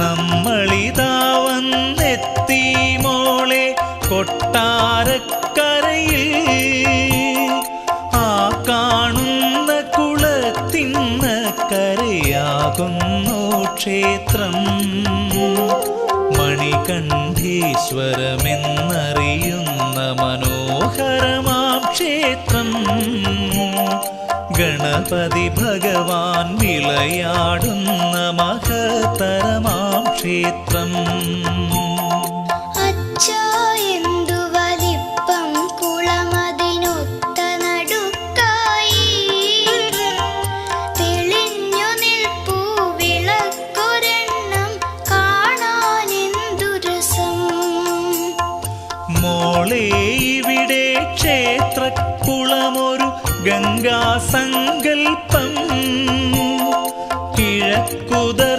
നമ്മളിതാ വന്നെത്തി മോളെ കൊട്ടാരക്കരയിൽ. ആ കാണുന്ന കുളത്തിന്ന് കരയാകുന്നു ക്ഷേത്രം. മണികണ്ഠീശ്വരമെന്നറിയുന്ന മനോഹരമാം ക്ഷേത്രം. ഗണപതി ഭഗവാൻ വിളയാടുന്ന മഹത്തരമാം ക്ഷേത്രം. മോളെ ഇവിടെ ക്ഷേത്രക്കുളമൊരു ഗംഗാസങ്കൽപ്പം. കിഴക്കുദർ